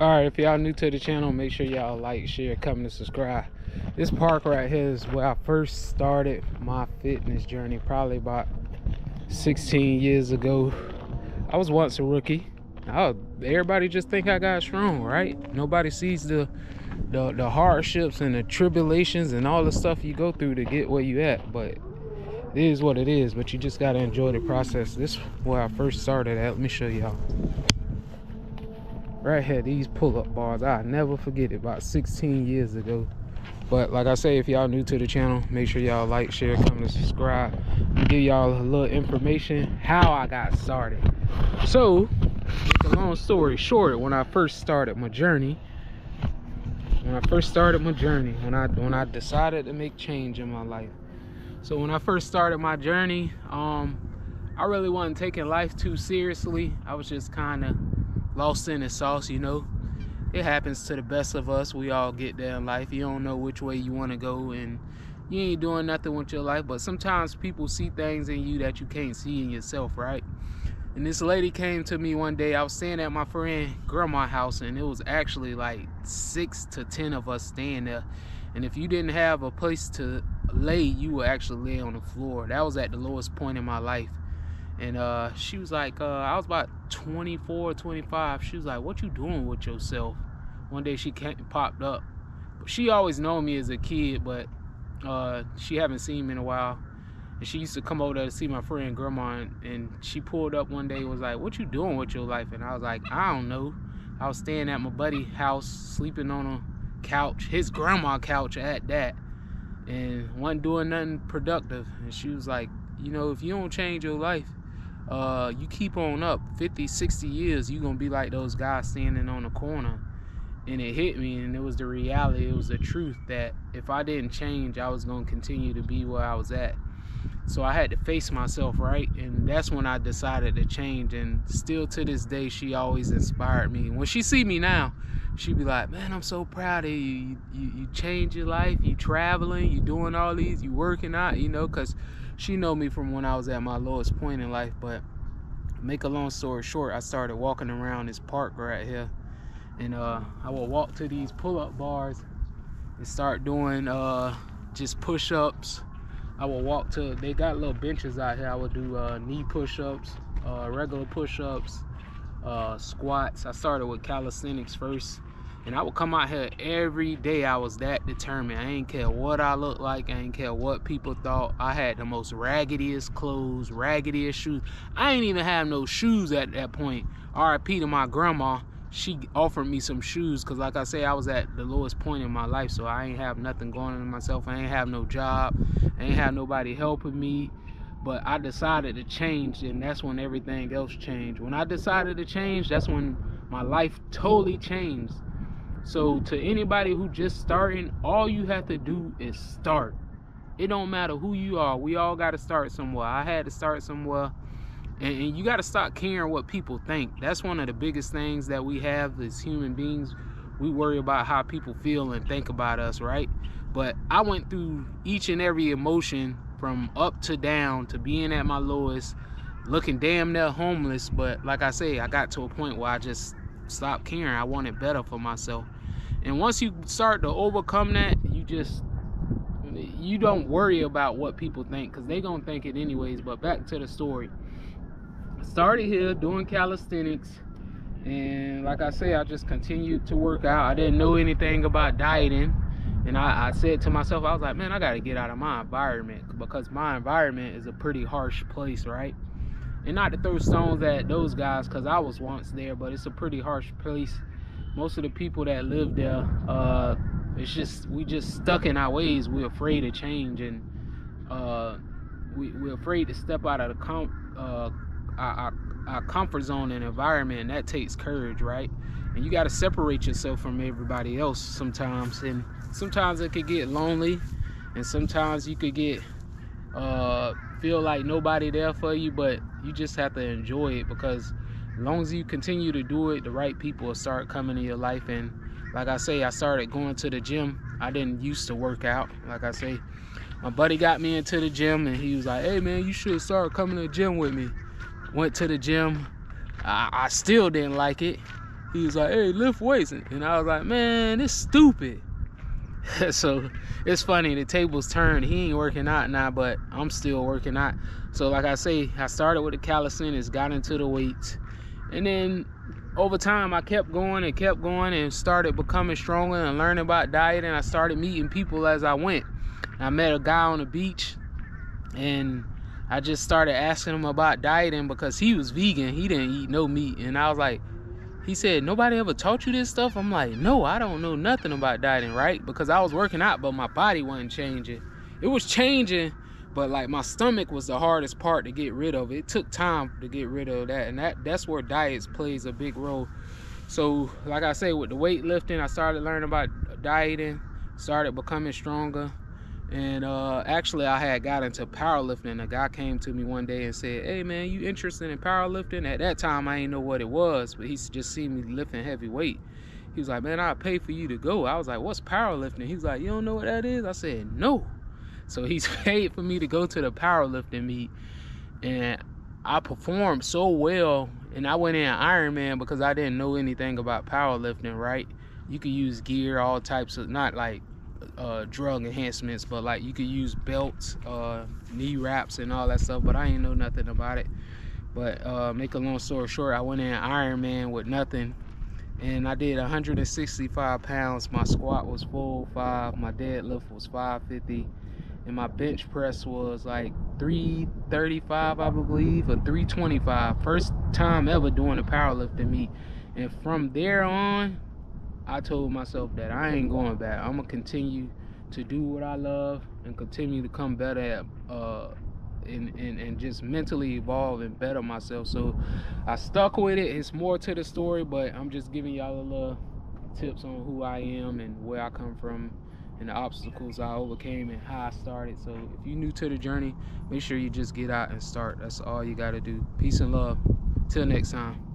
Alright, if y'all new to the channel, make sure y'all like, share, comment, and subscribe. This park right here is where I first started my fitness journey, probably about 16 years ago. I was once a rookie. Everybody just think I got strong, right? Nobody sees the hardships and the tribulations and all the stuff you go through to get where you at, but it is what it is. But you just gotta enjoy the process. This is where I first started at. Let me show y'all. Right here, these pull-up bars, I'll never forget it, about 16 years ago. But like I say, if y'all new to the channel, make sure y'all like, share, comment, and subscribe. I'll give y'all a little information how I got started. So, make a long story short, when I first started my journey, when I decided to make change in my life. So when I first started my journey, I really wasn't taking life too seriously. I was just kind of lost in the sauce, you know. It happens to the best of us. We all get there in life. You don't know which way you want to go, and you ain't doing nothing with your life. But sometimes people see things in you that you can't see in yourself, right? And this lady came to me one day. I was staying at my friend grandma's house, and it was actually like 6 to 10 of us staying there. And if you didn't have a place to lay, you would actually lay on the floor. That was at the lowest point in my life. And she was like, I was about 24, 25. She was like, what you doing with yourself? One day she popped up. She always known me as a kid, but she haven't seen me in a while. And she used to come over there to see my friend grandma, and she pulled up one day and was like, what you doing with your life? And I was like, I don't know. I was staying at my buddy's house, sleeping on a couch, his grandma couch at that, and wasn't doing nothing productive. And she was like, you know, if you don't change your life, you keep on up 50, 60 years, you're gonna be like those guys standing on the corner. And it hit me, and it was the reality, it was the truth, that if I didn't change, I was gonna continue to be where I was at. So I had to face myself, right? And that's when I decided to change. And still to this day, she always inspired me. When she see me now, she be like, man, I'm so proud of you. You changed your life, you traveling, you doing all these, you working out, you know, because she know me from when I was at my lowest point in life. But make a long story short, I started walking around this park right here, and I would walk to these pull-up bars and start doing just push-ups. I would walk to, they got little benches out here. I would do knee push-ups, regular push-ups, squats. I started with calisthenics first, and I would come out here every day. I was that determined. I ain't care what I looked like. I ain't care what people thought. I had the most raggediest clothes, raggediest shoes. I ain't even have no shoes at that point. R.I.P. to my grandma. She offered me some shoes because, like I say, I was at the lowest point in my life, so I ain't have nothing going on myself. I ain't have no job. I ain't have nobody helping me. But I decided to change, and that's when everything else changed. When I decided to change, that's when my life totally changed. So to anybody who just starting, all you have to do is start. It don't matter who you are. We all got to start somewhere. I had to start somewhere. And you got to stop caring what people think. That's one of the biggest things that we have as human beings. We worry about how people feel and think about us, right? But I went through each and every emotion from up to down to being at my lowest, looking damn near homeless. But like I say, I got to a point where I just stopped caring. I wanted better for myself. And once you start to overcome that, you don't worry about what people think, because they gonna think it anyways. But back to the story. Started here doing calisthenics, and like I say, I just continued to work out. I didn't know anything about dieting, and I said to myself, I was like, man, I gotta get out of my environment, because my environment is a pretty harsh place, right? And not to throw stones at those guys, because I was once there, but it's a pretty harsh place. Most of the people that live there, we just stuck in our ways. We're afraid to change, and we're afraid to step out of our comfort zone and environment, and that takes courage, right? And you got to separate yourself from everybody else sometimes, and sometimes it could get lonely, and sometimes you could get feel like nobody there for you, but you just have to enjoy it, because as long as you continue to do it, the right people will start coming in your life. And like I say, I started going to the gym. I didn't used to work out. Like I say, my buddy got me into the gym, and he was like, hey man, you should start coming to the gym with me. Went to the gym. I still didn't like it. He was like, hey, lift weights. And I was like, man, it's stupid. So it's funny, the tables turned. He ain't working out now, but I'm still working out. So like I say, I started with the calisthenics, got into the weights, and then over time I kept going and started becoming stronger and learning about diet. And I started meeting people as I went. I met a guy on the beach, and I just started asking him about dieting because he was vegan. He didn't eat no meat. And I was like, he said, nobody ever taught you this stuff? I'm like, no, I don't know nothing about dieting, right? Because I was working out, but my body wasn't changing. It was changing, but like my stomach was the hardest part to get rid of. It took time to get rid of that, and that's where diets plays a big role. So like I say, with the weightlifting, I started learning about dieting, started becoming stronger. And actually, I had got into powerlifting. A guy came to me one day and said, hey man, you interested in powerlifting? At that time, I didn't know what it was, but he just seen me lifting heavy weight. He was like, man, I'll pay for you to go. I was like, what's powerlifting? He was like, you don't know what that is? I said, no. So he's paid for me to go to the powerlifting meet. And I performed so well, and I went in Ironman because I didn't know anything about powerlifting, right? You could use gear, all types of, not like drug enhancements, but like you could use belts, knee wraps and all that stuff, but I ain't know nothing about it. But make a long story short, I went in Ironman with nothing, and I did 165 pounds. My squat was 405, my deadlift was 550, and my bench press was like 335, I believe, or 325. First time ever doing a powerlifting meet. And from there on, I told myself that I ain't going back. I'm gonna continue to do what I love and continue to come better at and just mentally evolve and better myself. So I stuck with it. It's more to the story, but I'm just giving y'all a little tips on who I am and where I come from and the obstacles I overcame and how I started. So if you're new to the journey, make sure you just get out and start. That's all you gotta do. Peace and love. Till next time.